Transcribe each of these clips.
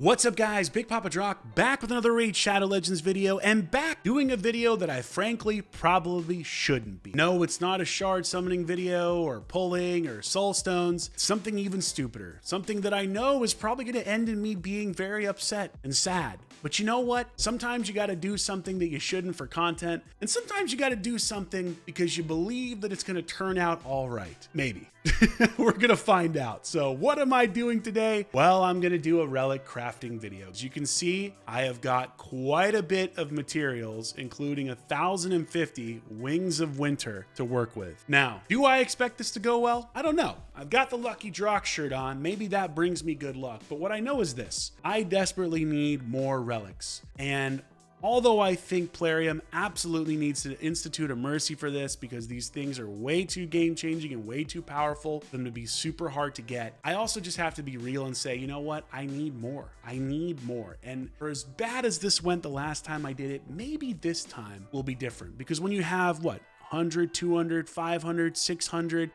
What's up guys, Big Papa Drock back with another Raid Shadow Legends video and back doing a video that I frankly probably shouldn't be. No, it's not a shard summoning video or pulling or soul stones. It's something even stupider. Something that I know is probably going to end in me being very upset and sad. But you know what? Sometimes you got to do something that you shouldn't for content, and sometimes you got to do something because you believe that it's going to turn out all right. Maybe. We're going to find out. So what am I doing today? Well, I'm going to do a relic crafting video. As you can see, I have got quite a bit of materials, including 1,050 wings of winter to work with. Now, do I expect this to go well? I don't know. I've got the lucky Drock shirt on. Maybe that brings me good luck. But what I know is this. I desperately need more relics. And although I think Plarium absolutely needs to institute a mercy for this because these things are way too game-changing and way too powerful for them to be super hard to get, I also just have to be real and say, you know what? I need more. I need more. And for as bad as this went the last time I did it, maybe this time will be different. Because when you have, what, 100, 200, 500, 600,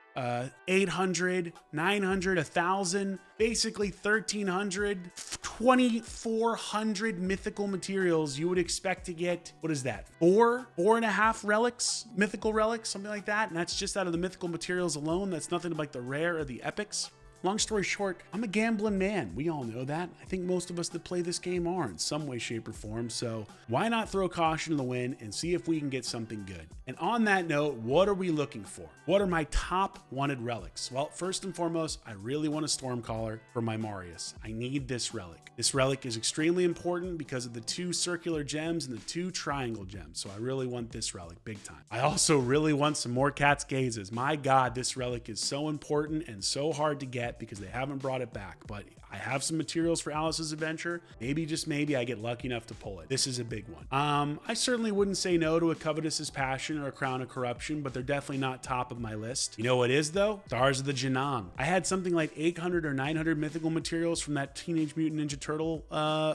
800, 900, 1,000, basically 1,300, 2,400 mythical materials, you would expect to get, what is that? 4.5 relics, mythical relics, something like that. And that's just out of the mythical materials alone. That's nothing like the rare or the epics. Long story short, I'm a gambling man. We all know that. I think most of us that play this game are in some way, shape, or form. So why not throw caution to the wind and see if we can get something good? And on that note, what are we looking for? What are my top wanted relics? Well, first and foremost, I really want a Stormcaller for my Marius. I need this relic. This relic is extremely important because of the 2 circular gems and the 2 triangle gems. So I really want this relic big time. I also really want some more Cat's Gazes. My God, this relic is so important and so hard to get because they haven't brought it back, but I have some materials for Alice's adventure. Maybe, just maybe, I get lucky enough to pull it. This is a big one. I certainly wouldn't say no to a Covetous's Passion or a Crown of Corruption, but they're definitely not top of my list. You know what is though? Stars of the Janong. I had something like 800 or 900 mythical materials from that Teenage Mutant Ninja Turtle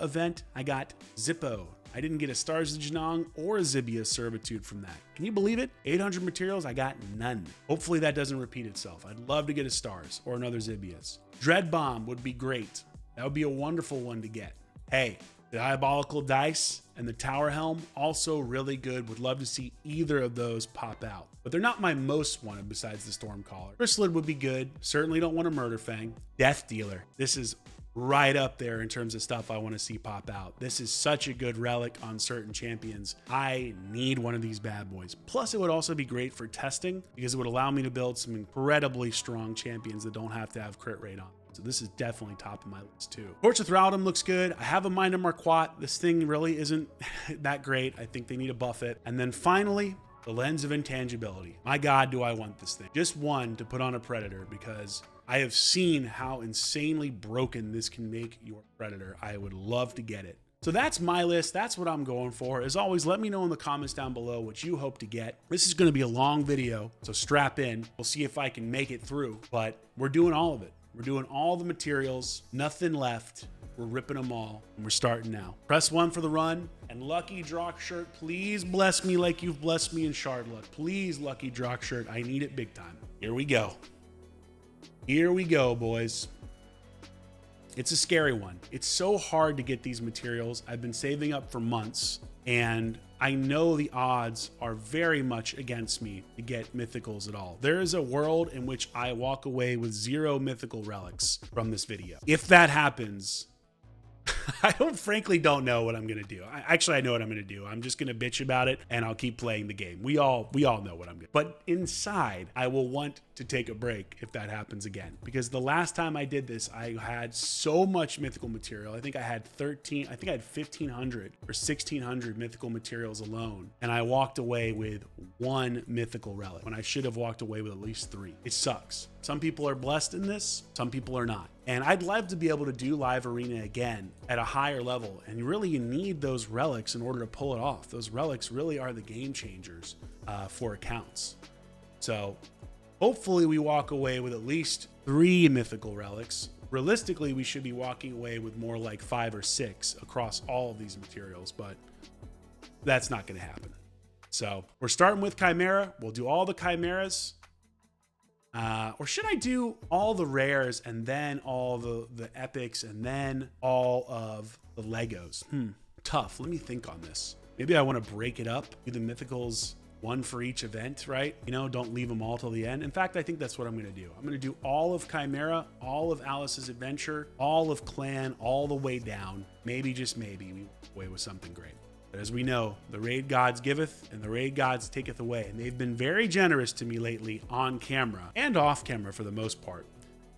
event. I got Zippo. I didn't get a Stars of Janong or a Zibia Servitude from that. Can you believe it? 800 materials, I got none. Hopefully that doesn't repeat itself. I'd love to get a Stars or another Zibias. Dread Bomb would be great. That would be a wonderful one to get. Hey, the Diabolical Dice and the Tower Helm, also really good. Would love to see either of those pop out. But they're not my most wanted besides the Stormcaller. Chrysalid would be good. Certainly don't want a Murder Fang. Death Dealer. This is right up there in terms of stuff I want to see pop out. This is such a good relic on certain champions. I need one of these bad boys. Plus, it would also be great for testing because it would allow me to build some incredibly strong champions that don't have to have crit rate on. So this is definitely top of my list too. Torch of Thraldom looks good. I have a Mind of Marquat. This thing really isn't that great. I think they need to buff it. And then finally, the Lens of Intangibility. My God, do I want this thing. Just one to put on a Predator because I have seen how insanely broken this can make your Predator. I would love to get it. So that's my list. That's what I'm going for. As always, let me know in the comments down below what you hope to get. This is going to be a long video, so strap in. We'll see if I can make it through, but we're doing all of it. We're doing all the materials, nothing left. We're ripping them all, and we're starting now. Press 1 for the run, and Lucky Drock shirt, please bless me like you've blessed me in Shard Luck. Please, Lucky Drock shirt, I need it big time. Here we go. Here we go, boys. It's a scary one. It's so hard to get these materials. I've been saving up for months, and I know the odds are very much against me to get mythicals at all. There is a world in which I walk away with 0 mythical relics from this video. If that happens, I frankly don't know what I'm going to do. I know what I'm going to do. I'm just going to bitch about it and I'll keep playing the game. We all know what I'm going to do. But inside, I will want to take a break if that happens again. Because the last time I did this, I had so much mythical material. I think I had 1,500 or 1,600 mythical materials alone. And I walked away with 1 mythical relic when I should have walked away with at least 3. It sucks. Some people are blessed in this, some people are not. And I'd love to be able to do live arena again at a higher level. And really, you need those relics in order to pull it off. Those relics really are the game changers for accounts. So hopefully we walk away with at least 3 mythical relics. Realistically, we should be walking away with more like 5 or 6 across all of these materials, but that's not going to happen. So we're starting with Chimera. We'll do all the Chimeras. Or should I do all the rares and then all the epics and then all of the Legos? Tough. Let me think on this. Maybe I want to break it up, do the mythicals one for each event, right? You know, don't leave them all till the end. In fact, I think that's what I'm going to do. I'm going to do all of Chimera, all of Alice's Adventure, all of Clan, all the way down. Maybe, just maybe, we walk away with something great. But as we know, the raid gods giveth and the raid gods taketh away. And they've been very generous to me lately on camera and off camera for the most part.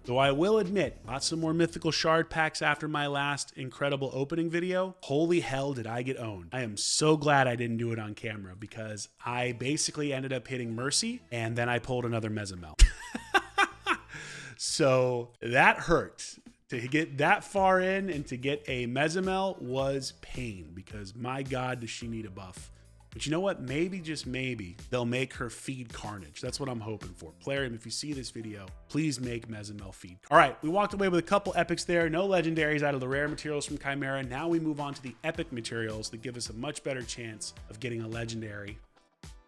Though I will admit, got some more mythical shard packs after my last incredible opening video. Holy hell did I get owned. I am so glad I didn't do it on camera because I basically ended up hitting Mercy and then I pulled another Mezamel. So that hurt. To get that far in and to get a Mezamel was pain because my God, does she need a buff. But you know what? Maybe, just maybe, they'll make her feed Carnage. That's what I'm hoping for. Plarium, if you see this video, please make Mezamel feed. All right, we walked away with a couple epics there. No legendaries out of the rare materials from Chimera. Now we move on to the epic materials that give us a much better chance of getting a legendary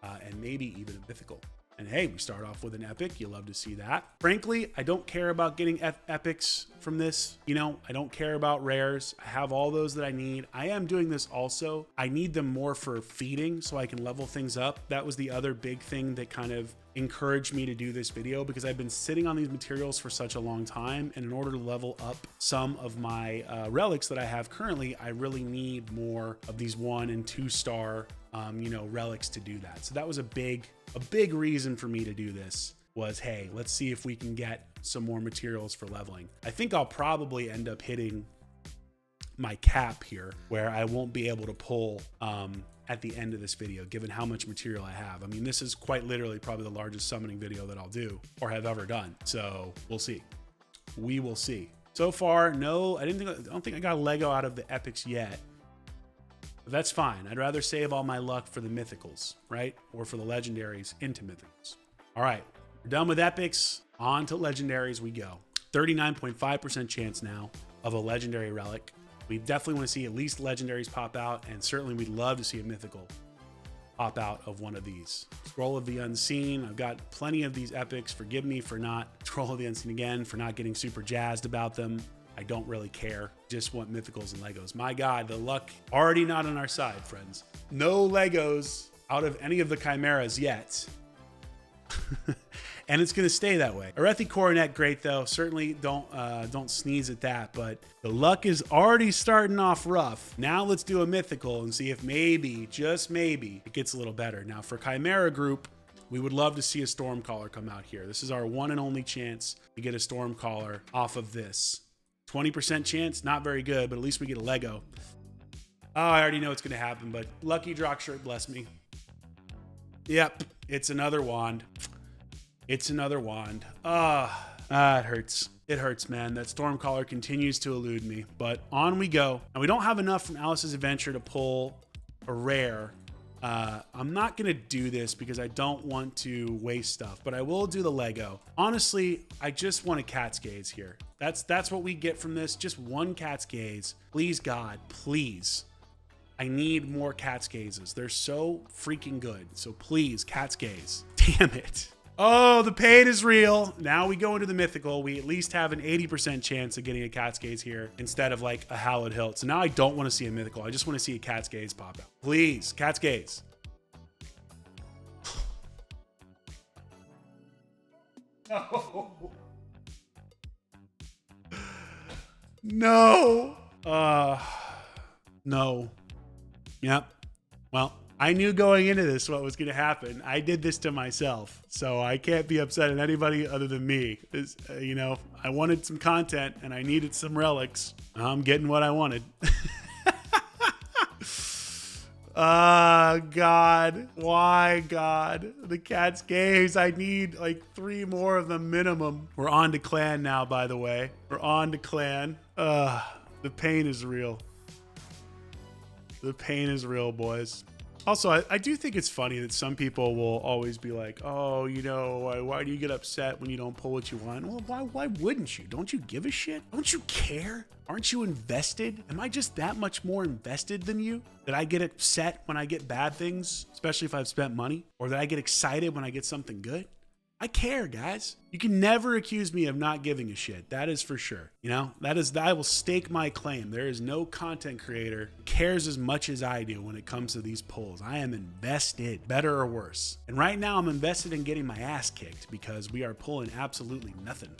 and maybe even a mythical. And hey, we start off with an epic. You love to see that. Frankly, I don't care about getting epics from this. You know, I don't care about rares. I have all those that I need. I am doing this also. I need them more for feeding so I can level things up. That was the other big thing that kind of encouraged me to do this video because I've been sitting on these materials for such a long time. And in order to level up some of my relics that I have currently, I really need more of these 1 and 2 star you know, relics to do that. So that was a big reason for me to do this was, hey, let's see if we can get some more materials for leveling. I think I'll probably end up hitting my cap here where I won't be able to pull at the end of this video, given how much material I have. I mean, this is quite literally probably the largest summoning video that I'll do or have ever done. So we'll see. We will see. So far, no, I don't think I got a Lego out of the epics yet. But that's fine. I'd rather save all my luck for the mythicals, right? Or for the legendaries into mythicals. All right, we're done with epics. On to legendaries we go. 39.5% chance now of a legendary relic. We definitely want to see at least legendaries pop out, and certainly we'd love to see a mythical pop out of one of these. Scroll of the Unseen. I've got plenty of these epics. Forgive me for not, Scroll of the Unseen again, for not getting super jazzed about them. I don't really care. Just want mythicals and Legos. My God, the luck already not on our side, friends. No Legos out of any of the Chimeras yet. And it's going to stay that way. Arethi Coronet, great though. Certainly don't sneeze at that, but the luck is already starting off rough. Now let's do a mythical and see if maybe, just maybe, it gets a little better. Now for Chimera group, we would love to see a Stormcaller come out here. This is our one and only chance to get a Stormcaller off of this. 20% chance, not very good, but at least we get a Lego. Oh, I already know what's going to happen, but lucky Drock shirt, bless me. Yep, it's another wand. It's another wand. It hurts. It hurts, man. That Stormcaller continues to elude me, but on we go. And we don't have enough from Alice's Adventure to pull a rare. I'm not going to do this because I don't want to waste stuff, but I will do the Lego. Honestly, I just want a cat's gaze here. That's what we get from this. Just one cat's gaze. Please, God, please. I need more cat's gazes. They're so freaking good. So please, cat's gaze. Damn it. Oh, the pain is real. Now we go into the mythical. We at least have an 80% chance of getting a cat's gaze here instead of like a hallowed hilt. So now I don't want to see a mythical. I just want to see a cat's gaze pop out. Please, cat's gaze. No. No. No. Yep. Well, I knew going into this what was going to happen. I did this to myself, so I can't be upset at anybody other than me. You know, I wanted some content and I needed some relics. I'm getting what I wanted. God. Why, God? The cat's gaze. I need like 3 more of them minimum. We're on to clan now, by the way. We're on to clan. The pain is real. The pain is real, boys. Also, I do think it's funny that some people will always be like, oh, you know, why do you get upset when you don't pull what you want? Well, why wouldn't you? Don't you give a shit? Don't you care? Aren't you invested? Am I just that much more invested than you? That I get upset when I get bad things, especially if I've spent money? Or that I get excited when I get something good? I care, guys. You can never accuse me of not giving a shit. That is for sure. You know, I will stake my claim. There is no content creator who cares as much as I do when it comes to these polls. I am invested, better or worse. And right now I'm invested in getting my ass kicked because we are pulling absolutely nothing.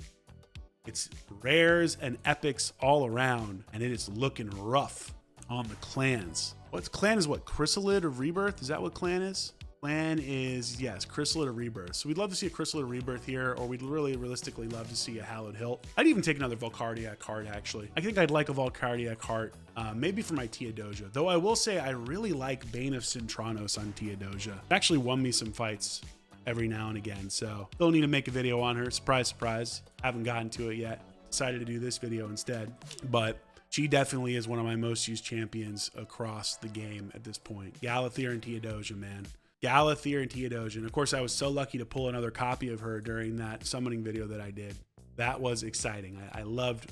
It's rares and epics all around, and it is looking rough on the clans. What's clan is what? Chrysalid of Rebirth? Is that what clan is? Clan is, yes, Chrysalid of Rebirth. So we'd love to see a Chrysalid of Rebirth here, or we'd really realistically love to see a Hallowed Hilt. I'd even take another Valcardiac card, actually. I think I'd like a Valcardiac heart, maybe for my Teodosia. Though I will say I really like Bane of Cintranos on Teodosia. It actually won me some fights every now and again, so still need to make a video on her. Surprise, surprise. Haven't gotten to it yet. Decided to do this video instead, but she definitely is one of my most used champions across the game at this point. Galathyr and Teodosia, man. Galathyr and Teodosia. And of course, I was so lucky to pull another copy of her during that summoning video that I did. That was exciting. I loved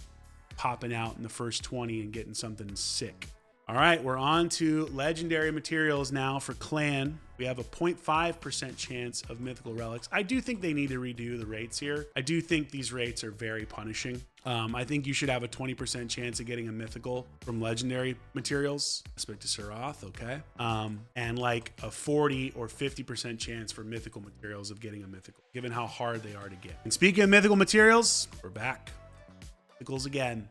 popping out in the first 20 and getting something sick. All right, we're on to legendary materials now for clan. We have a 0.5% chance of mythical relics. I do think they need to redo the rates here. I do think these rates are very punishing. I think you should have a 20% chance of getting a mythical from legendary materials. Aspect to Serath, okay. And like a 40 or 50% chance for mythical materials of getting a mythical, given how hard they are to get. And speaking of mythical materials, we're back. Mythicals again.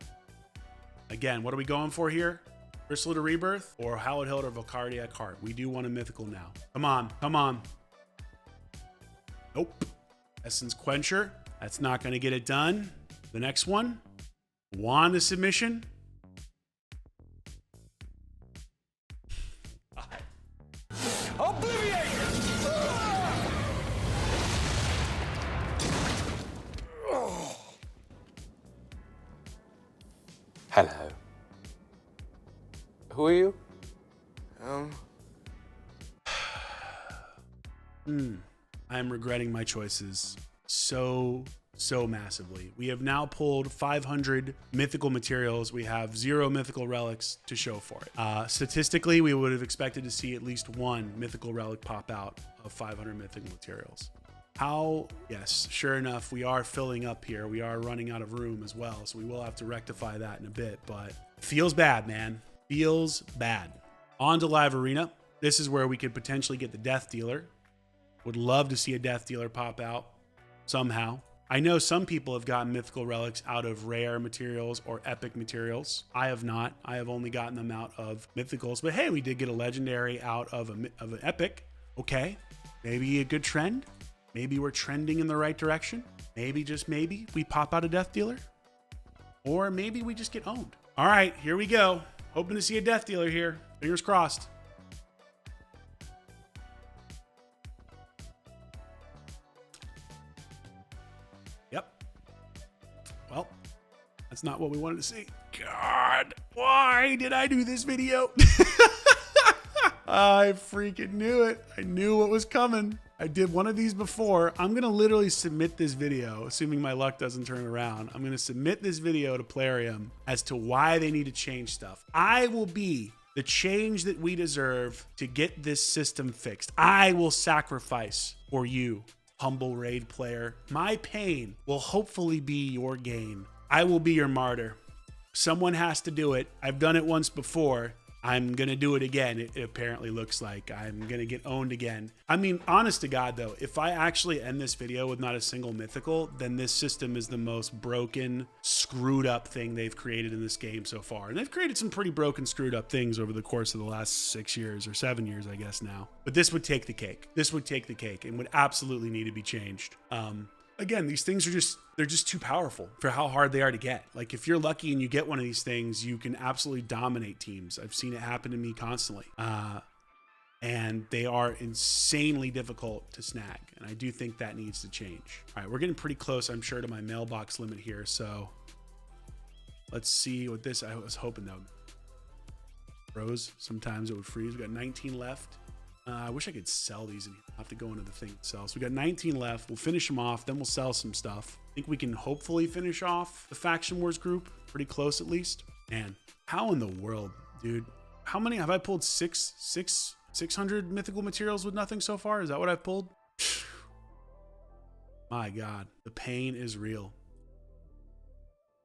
Again, what are we going for here? Chrysalid of Rebirth or Hallowed Hilt or Valcardiac Heart? We do want a mythical now. Come on, come on. Nope. Essence Quencher. That's not going to get it done. The next one, Wand of Submission. Obliviate! Hello. Who are you? I'm regretting my choices so massively. We have now pulled 500 mythical materials. We have 0 mythical relics to show for it. Statistically, we would have expected to see at least 1 mythical relic pop out of 500 mythical materials. How? Yes, sure enough, we are filling up here. We are running out of room as well, so we will have to rectify that in a bit, but feels bad, man. Feels bad. On to Live Arena. This is where we could potentially get the Death Dealer. Would love to see a Death Dealer pop out somehow. I know some people have gotten mythical relics out of rare materials or epic materials. I have not. I have only gotten them out of mythicals. But hey, we did get a legendary out of an epic. Okay, maybe a good trend. Maybe we're trending in the right direction. Maybe, just maybe, we pop out a Death Dealer. Or maybe we just get owned. All right, here we go. Hoping to see a Death Dealer here. Fingers crossed. Yep. Well, that's not what we wanted to see. God, why did I do this video? I freaking knew it. I knew what was coming. I did one of these before. I'm going to literally submit this video, assuming my luck doesn't turn around. I'm going to submit this video to Plarium as to why they need to change stuff. I will be the change that we deserve to get this system fixed. I will sacrifice for you, humble raid player. My pain will hopefully be your gain. I will be your martyr. Someone has to do it. I've done it once before. I'm going to do it again. It apparently looks like I'm going to get owned again. I mean, honest to God, though, if I actually end this video with not a single mythical, then this system is the most broken, screwed up thing they've created in this game so far. And they've created some pretty broken, screwed up things over the course of the last 6 years or 7 years, I guess now. But this would take the cake. This would take the cake and would absolutely need to be changed. Again, these things are they're just too powerful for how hard they are to get. Like, if you're lucky and you get one of these things, you can absolutely dominate teams. I've seen it happen to me constantly. And they are insanely difficult to snag. And I do think that needs to change. All right, we're getting pretty close, I'm sure, to my mailbox limit here. So let's see what this, I was hoping though. Froze, sometimes it would freeze. We got 19 left. I wish I could sell these and have to go into the thing itself. So we got 19 left. We'll finish them off. Then we'll sell some stuff. I think we can hopefully finish off the Faction Wars group. Pretty close, at least. Man, how in the world, dude? How many have I pulled? 600 mythical materials with nothing so far? Is that what I've pulled? My God, the pain is real.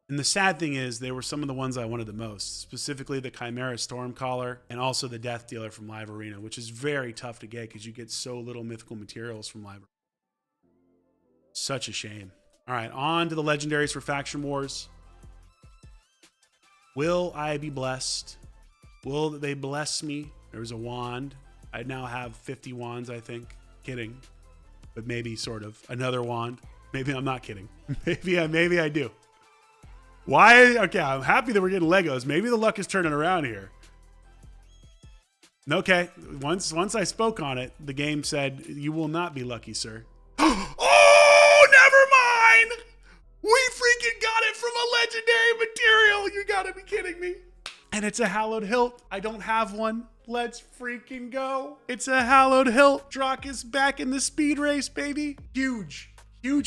And the sad thing is, they were some of the ones I wanted the most, specifically the Chimera Stormcaller and also the Death Dealer from Live Arena, which is very tough to get because you get so little mythical materials from Live Arena. Such a shame. All right, on to the legendaries for Faction Wars. Will I be blessed? Will they bless me? There's a wand. I now have 50 wands, I think. Kidding. But maybe sort of. Another wand. Maybe I'm not kidding. Maybe I do. Why? Okay, I'm happy that we're getting Legos. Maybe the luck is turning around here. Okay, once I spoke on it, the game said, you will not be lucky, sir. Oh, never mind! We freaking got it from a legendary material! You gotta be kidding me. And it's a hallowed hilt. I don't have one. Let's freaking go. It's a hallowed hilt. Drock is back in the speed race, baby. Huge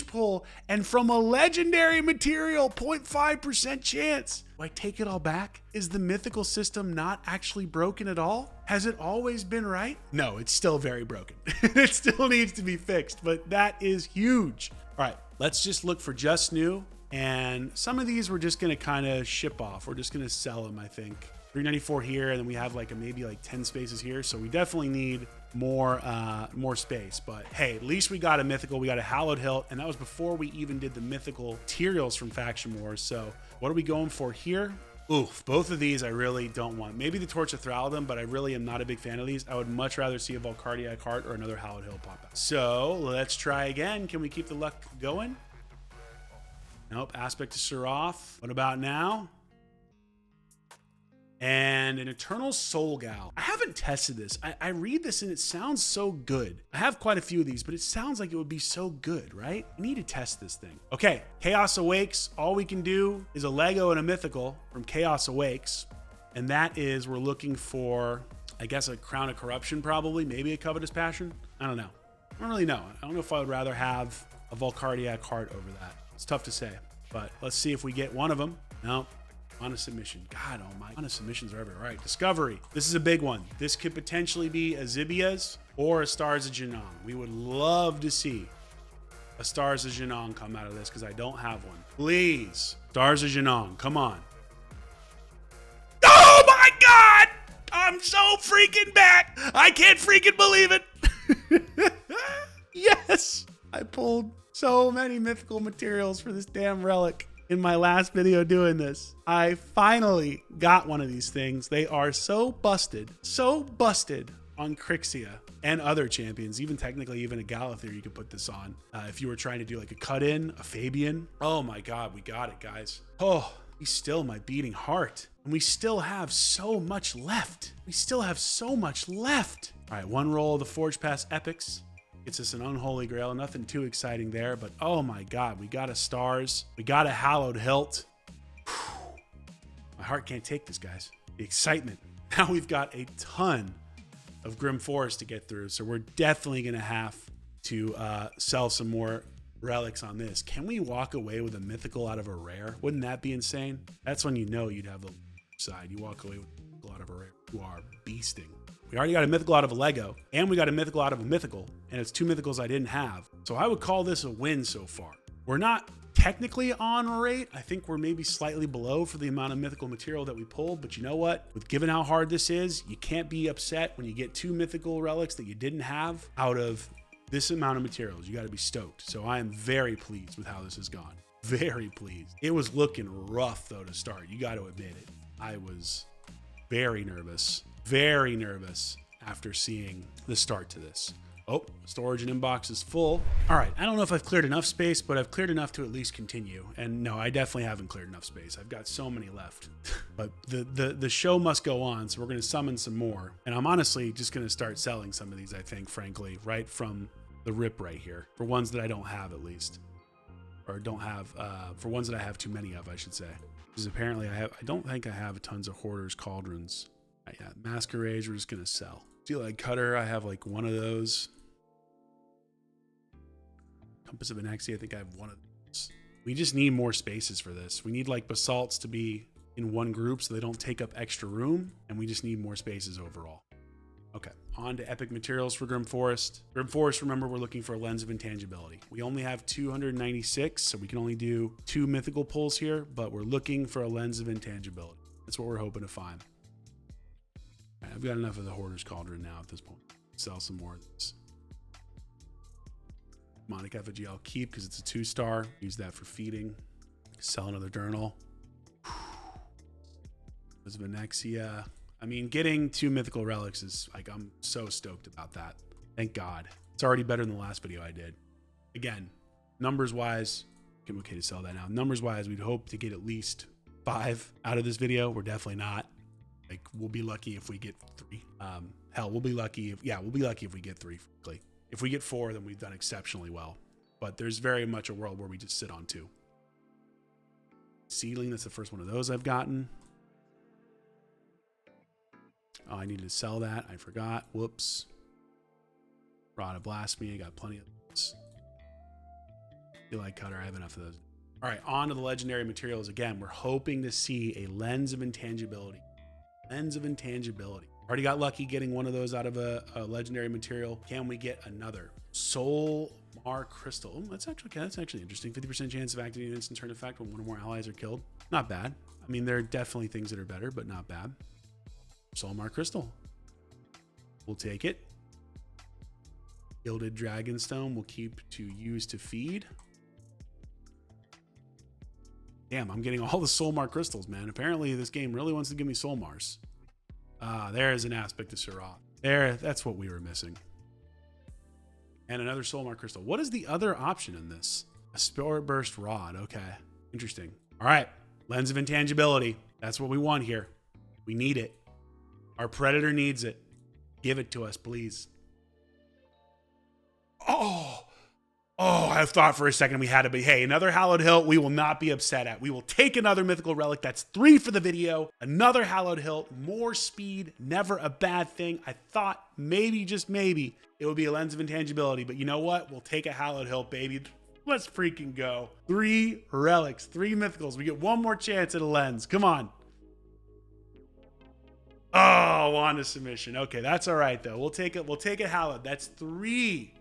pull. And from a legendary material, 0.5% chance. Do I take it all back? Is the mythical system not actually broken at all? Has it always been right? No, it's still very broken. It still needs to be fixed, but that is huge. All right, let's just look for just new. And some of these we're just gonna kind of ship off. We're just gonna sell them, I think. 394 here, and then we have like maybe 10 spaces here. So we definitely need more space. But hey, at least we got a mythical. We got a hallowed hilt, and that was before we even did the mythical materials from Faction Wars. So what are we going for here? Oof, both of these I really don't want. Maybe the Torch of Thraldom, but I really am not a big fan of these. I would much rather see a Volcardiac Heart or another hallowed hilt pop out. So let's try again. Can we keep the luck going? Nope. Aspect to Seraph. What about now? And an Eternal Soul Gal. I haven't tested this. I read this and it sounds so good. I have quite a few of these, but it sounds like it would be so good, right? I need to test this thing. Okay, Chaos Awakes. All we can do is a Lego and a mythical from Chaos Awakes. And that is, we're looking for, I guess, a Crown of Corruption probably, maybe a Covetous Passion. I don't know. I don't really know. I don't know if I would rather have a Volcardiac Heart over that. It's tough to say, but let's see if we get one of them. No. On a submission. God, oh my. On a submissions are everywhere. All right, Discovery. This is a big one. This could potentially be a Zibia's or a Stars of Janong. We would love to see a Stars of Janong come out of this because I don't have one. Please. Stars of Janong, come on. Oh my God! I'm so freaking back. I can't freaking believe it. Yes! I pulled so many mythical materials for this damn relic. In my last video doing this, I finally got one of these things. They are so busted on Crixia and other champions, even technically even a Galathir you could put this on. If you were trying to do like a cut-in, a Fabian. Oh my God, we got it, guys. Oh, be still my beating heart. And we still have so much left. All right, one roll of the Forge Pass Epics. Gets us an Unholy Grail. Nothing too exciting there, but oh my God, we got a Stars. We got a Hallowed Hilt. Whew. My heart can't take this, guys. The excitement. Now we've got a ton of Grim Forest to get through, so we're definitely going to have to sell some more relics on this. Can we walk away with a mythical out of a rare? Wouldn't that be insane? That's when you know you'd have the side. You walk away with a mythical out of a rare. You are beasting. We already got a mythical out of a Lego, and we got a mythical out of a mythical, and it's two mythicals I didn't have. So I would call this a win so far. We're not technically on rate. I think we're maybe slightly below for the amount of mythical material that we pulled, but you know what? With given how hard this is, you can't be upset when you get two mythical relics that you didn't have out of this amount of materials. You got to be stoked. So I am very pleased with how this has gone. Very pleased. It was looking rough though to start. You got to admit it. I was very nervous after seeing the start to this. Oh, storage and inbox is full. All right, I don't know if I've cleared enough space, but I've cleared enough to at least continue. And no, I definitely haven't cleared enough space. I've got so many left. But the show must go on, so we're gonna summon some more. And I'm honestly just gonna start selling some of these, I think, frankly, right from the rip right here. For ones that I don't have at least. Or don't have, for ones that I have too many of, I should say. Because apparently I don't think I have tons of Hoarder's Cauldrons. Yeah, Masquerade, we're just gonna sell. Steel-eyed Cutter, I have like one of those. Compass of Anaxi, I think I have one of those. We just need more spaces for this. We need like basalts to be in one group so they don't take up extra room, and we just need more spaces overall. Okay, on to epic materials for Grim Forest. Grim Forest, remember, we're looking for a lens of intangibility. We only have 296, so we can only do 2 mythical pulls here, but we're looking for a lens of intangibility. That's what we're hoping to find. All right, I've got enough of the Hoarder's Cauldron now at this point. Sell some more of this. Demonic Effigy I'll keep because it's a 2-star. Use that for feeding. Sell another Journal. There's Venexia. I mean, getting 2 mythical relics is like, I'm so stoked about that. Thank God. It's already better than the last video I did. Again, numbers wise, I'm okay to sell that now. Numbers wise, we'd hope to get at least 5 out of this video. We're definitely not. Like, we'll be lucky if we get 3. Hell, we'll be lucky if, we'll be lucky if we get 3, frankly. If we get 4, then we've done exceptionally well. But there's very much a world where we just sit on 2. Seedling, that's the first one of those I've gotten. Oh, I needed to sell that. I forgot. Whoops. Rod of Blasphemy. I got plenty of those. Feel like Cutter. I have enough of those. All right, on to the legendary materials. Again, we're hoping to see a lens of intangibility. Lens of intangibility. Already got lucky getting one of those out of a legendary material. Can we get another? Soul Mar Crystal. Oh, that's actually interesting. 50% chance of activating an instant turn effect when one or more allies are killed. Not bad. I mean, there are definitely things that are better, but not bad. Soul Mar Crystal. We'll take it. Gilded Dragonstone we'll keep to use to feed. Damn, I'm getting all the Soul Mar Crystals, man. Apparently this game really wants to give me Soul Mars. There is an aspect of Syrah. That's what we were missing. And another Soul Mar Crystal. What is the other option in this? A Spore Burst Rod. Okay, interesting. All right, Lens of Intangibility. That's what we want here. We need it. Our Predator needs it. Give it to us, please. Oh, I thought for a second we had to be, hey, another Hallowed Hilt we will not be upset at. We will take another mythical relic. That's 3 for the video. Another Hallowed Hilt, more speed, never a bad thing. I thought maybe, just maybe, it would be a Lens of Intangibility, but you know what? We'll take a Hallowed Hilt, baby. Let's freaking go. 3 relics, 3 mythicals. We get one more chance at a lens. Come on. Oh, Wanda submission. Okay, that's all right though. We'll take it. We'll take it hallowed. That's 3,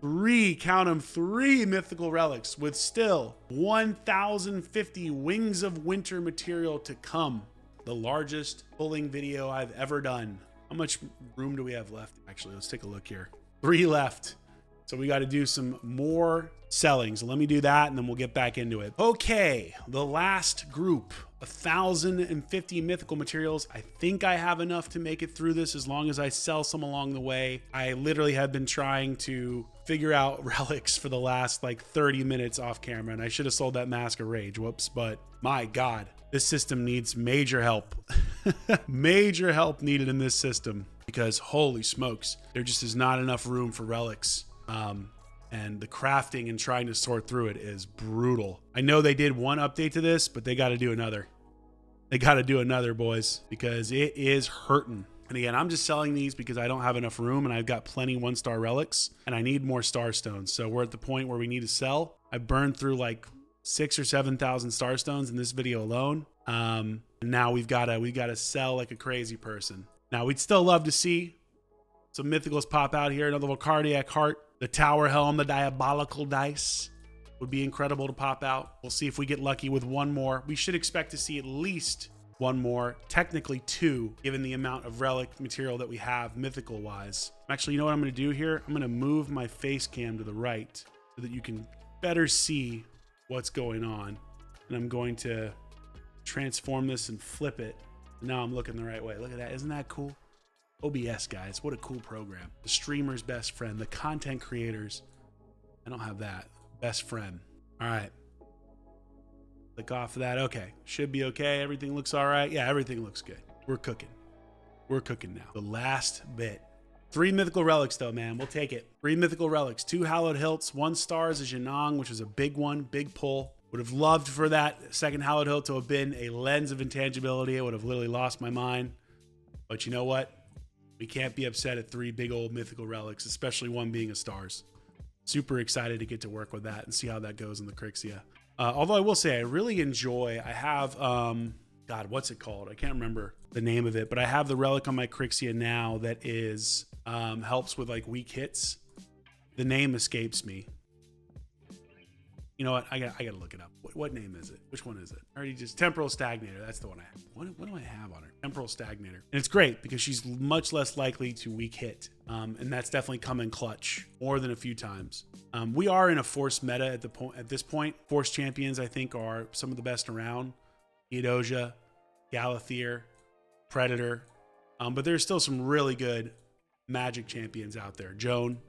count them, 3 mythical relics with still 1,050 Wings of Winter material to come. The largest pulling video I've ever done. How much room do we have left? Actually, let's take a look here. 3 left. So we got to do some more selling. So let me do that and then we'll get back into it. Okay, the last group, 1,050 mythical materials. I think I have enough to make it through this as long as I sell some along the way. I literally have been trying to figure out relics for the last like 30 minutes off camera, and I should have sold that Mask of Rage. Whoops, but my God, this system needs major help. Major help needed in this system because holy smokes, there just is not enough room for relics. And the crafting and trying to sort through it is brutal. I know they did one update to this, but they got to do another. They got to do another, boys, because it is hurting. And again, I'm just selling these because I don't have enough room and I've got plenty 1-star relics and I need more star stones. So we're at the point where we need to sell. I burned through like 6,000 or 7,000 star stones in this video alone. And now we got to sell like a crazy person. Now we'd still love to see some mythicals pop out here. Another little Cardiac Heart. The Tower Helm, the Diabolical Dice would be incredible to pop out. We'll see if we get lucky with one more. We should expect to see at least one more, technically 2, given the amount of relic material that we have mythical wise. Actually, you know what I'm going to do here? I'm going to move my face cam to the right so that you can better see what's going on. And I'm going to transform this and flip it. Now I'm looking the right way. Look at that. Isn't that cool? OBS, guys, what a cool program. The streamer's best friend, the content creators. I don't have that. Best friend. All right. Click off of that. Okay. Should be okay. Everything looks all right. Yeah, everything looks good. We're cooking. We're cooking now. The last bit. 3 mythical relics, though, man. We'll take it. 3 mythical relics. 2 Hallowed Hilts. 1 star is a Janong, which was a big one. Big pull. Would have loved for that second Hallowed Hilt to have been a Lens of Intangibility. I would have literally lost my mind. But you know what? We can't be upset at 3 big old mythical relics, especially one being a stars. Super excited to get to work with that and see how that goes in the Crixia. Although I will say I really enjoy, I have, God, what's it called? I can't remember the name of it, but I have the relic on my Crixia now that is helps with like weak hits. The name escapes me. You know what? I gotta look it up. What name is it? Which one is it? I already just Temporal Stagnator. That's the one I have. What do I have on her? Temporal Stagnator. And it's great because she's much less likely to weak hit. And that's definitely come in clutch more than a few times. We are in a Force meta at this point. Force champions, I think, are some of the best around. Theodosia, Galathier, Predator. But there's still some really good magic champions out there. Joan,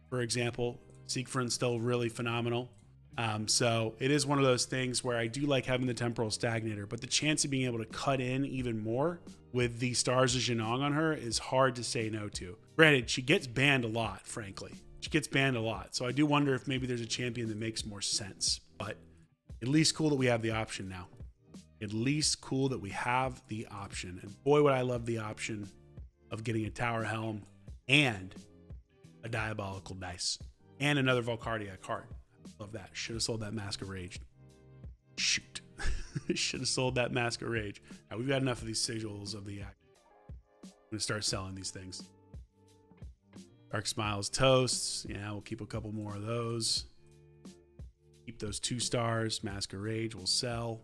for example. Siegfried's still really phenomenal. So it is one of those things where I do like having the Temporal Stagnator, but the chance of being able to cut in even more with the Stars of Janong on her is hard to say no to. Granted, she gets banned a lot, frankly. She gets banned a lot. So I do wonder if maybe there's a champion that makes more sense, but at least cool that we have the option now. At least cool that we have the option. And boy, would I love the option of getting a Tower Helm and a Diabolical Dice and another Valcardiac Heart. Love that. Should have sold that Mask of Rage. Shoot. Should have sold that Mask of Rage. Now, we've got enough of these sigils of the act. I'm going to start selling these things. Dark Smiles Toasts. Yeah, we'll keep a couple more of those. Keep those 2 stars. Mask of Rage will sell.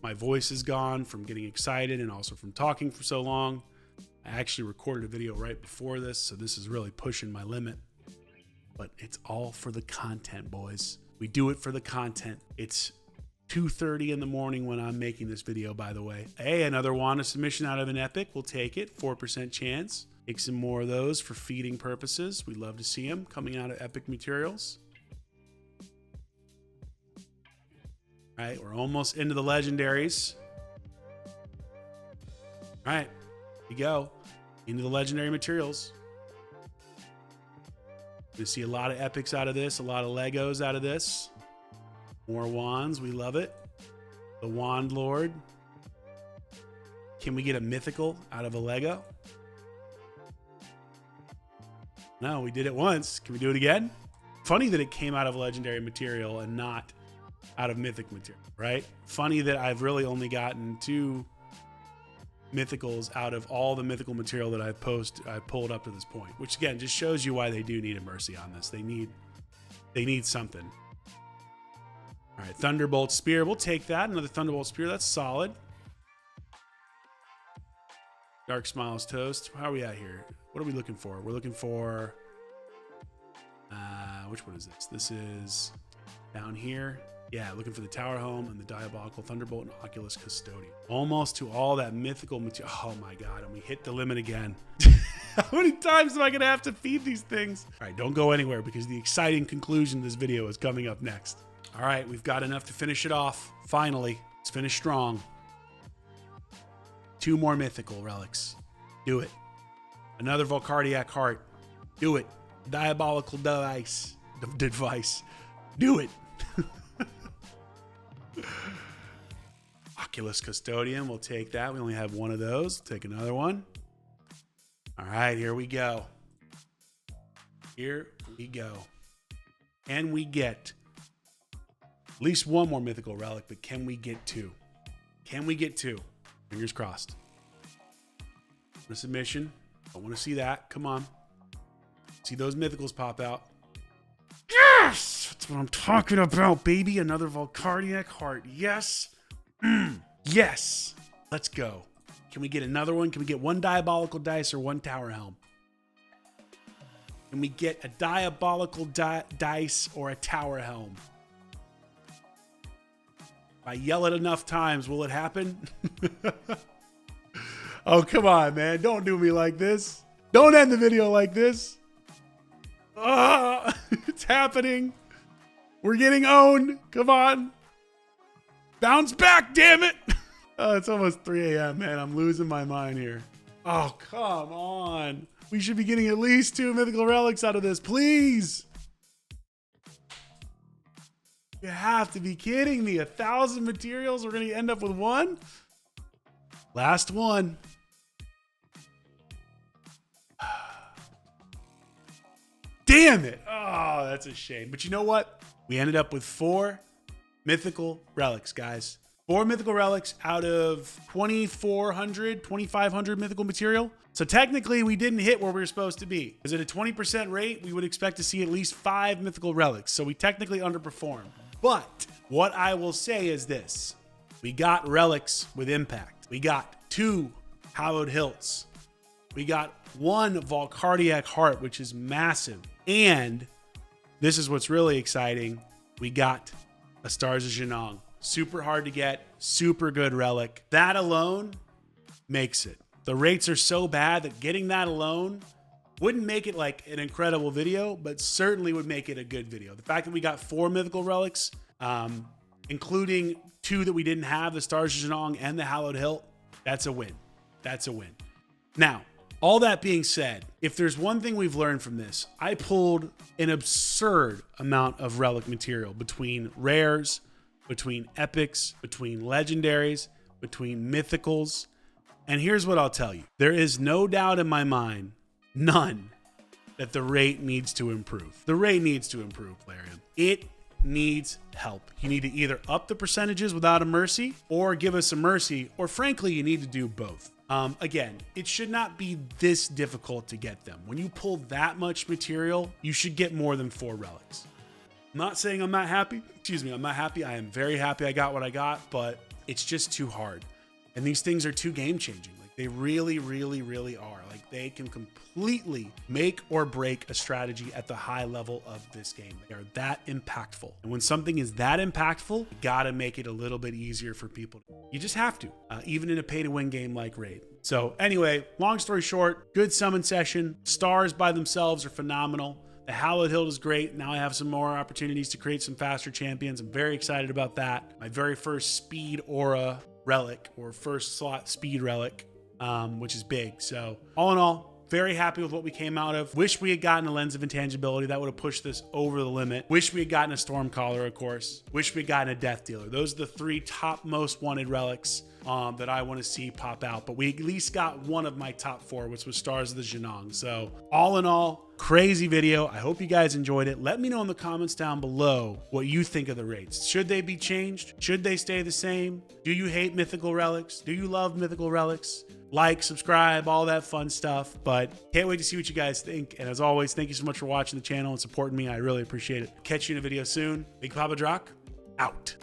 My voice is gone from getting excited and also from talking for so long. I actually recorded a video right before this, so this is really pushing my limit. But it's all for the content, boys. We do it for the content. It's 2:30 in the morning when I'm making this video, by the way. Hey, another Wanda submission out of an Epic. We'll take it. 4% chance. Take some more of those for feeding purposes. We love to see them coming out of Epic materials. All right, we're almost into the legendaries. All right, here we go. Into the legendary materials. We see a lot of epics out of this, a lot of Legos out of this. More wands, we love it. The Wand Lord. Can we get a mythical out of a Lego? No, we did it once. Can we do it again? Funny that it came out of legendary material and not out of mythic material, right? Funny that I've really only gotten 2 mythicals out of all the mythical material that I pulled up to this point, which again just shows you why they do need a mercy on this. They need something. All right, Thunderbolt Spear, we'll take that. Another Thunderbolt Spear, that's solid. Dark Smiles Toast. How are we at here? What are we looking for? We're looking for which one is this? This is down here. Yeah, looking for the Tower Helm and the Diabolical Thunderbolt and Oculus Custodian. Almost to all that mythical material. Oh my God, and we hit the limit again. How many times am I gonna have to feed these things? All right, don't go anywhere because the exciting conclusion of this video is coming up next. All right, we've got enough to finish it off. Finally, let's finish strong. 2 more mythical relics. Do it. Another Valcardiac Heart. Do it. Diabolical Device. Do it. Oculus Custodian, we'll take that. We only have 1 of those. Take another one. All right, here we go. Here we go. Can we get at least 1 more mythical relic, but can we get 2? Can we get 2? Fingers crossed. For submission. I want to see that. Come on. See those mythicals pop out. Yes! That's what I'm talking about, baby. Another Valcardiac Heart. Yes. Yes. Let's go. Can we get another one? Can we get 1 Diabolical Dice or 1 Tower Helm? Can we get a Diabolical Dice or a Tower Helm? If I yell it enough times, will it happen? Oh, come on, man. Don't do me like this. Don't end the video like this. It's happening. We're getting owned. Come on. Bounce back, damn it. Oh, it's almost 3 a.m., man. I'm losing my mind here. Oh, come on. We should be getting at least 2 mythical relics out of this, please. You have to be kidding me. 1,000 materials. We're going to end up with 1. Last one. Damn it. Oh, that's a shame. But you know what? We ended up with 4 mythical relics, guys. 4 mythical relics out of 2,400, 2,500 mythical material. So technically we didn't hit where we were supposed to be, because at a 20% rate, we would expect to see at least 5 mythical relics. So we technically underperformed. But what I will say is this: we got relics with impact. We got 2 hallowed hilts. We got 1 Volcardiac heart, which is massive. And this is what's really exciting: we got a Stars of Janong. Super hard to get, super good relic. That alone makes it. The rates are so bad that getting that alone wouldn't make it like an incredible video, but certainly would make it a good video. The fact that we got 4 mythical relics, including 2 that we didn't have, the Stars of Janong and the Hallowed Hilt, that's a win. That's a win. Now, all that being said, if there's one thing we've learned from this, I pulled an absurd amount of relic material between rares, between epics, between legendaries, between mythicals. And here's what I'll tell you. There is no doubt in my mind, none, that the rate needs to improve. The rate needs to improve, Larian. It needs help. You need to either up the percentages without a mercy, or give us a mercy, or frankly, you need to do both. Again, it should not be this difficult to get them. When you pull that much material, you should get more than 4 relics. I'm not saying I'm not happy. Excuse me, I'm not happy. I am very happy I got what I got, but it's just too hard. And these things are too game changing. Like, they really, really, really are. Like, they can completely make or break a strategy at the high level of this game. They are that impactful. And when something is that impactful, you gotta make it a little bit easier for people. You just have to, even in a pay to win game like Raid. So anyway, long story short, good summon session. Stars by themselves are phenomenal. The Hallowed Hilt is great. Now I have some more opportunities to create some faster champions. I'm very excited about that. My very first speed aura relic, or first slot speed relic, which is big. So all in all, very happy with what we came out of. Wish we had gotten a Lens of Intangibility. That would have pushed this over the limit. Wish we had gotten a Stormcaller, of course. Wish we had gotten a Death Dealer. Those are the 3 top most wanted relics that I want to see pop out. But we at least got one of my top 4, which was Stars of the Janong. So all in all, crazy video. I hope you guys enjoyed it. Let me know in the comments down below what you think of the rates. Should they be changed? Should they stay the same? Do you hate mythical relics? Do you love mythical relics? Like, subscribe, all that fun stuff. But can't wait to see what you guys think. And as always, thank you so much for watching the channel and supporting me. I really appreciate it. Catch you in a video soon. Big Papa Drock, out.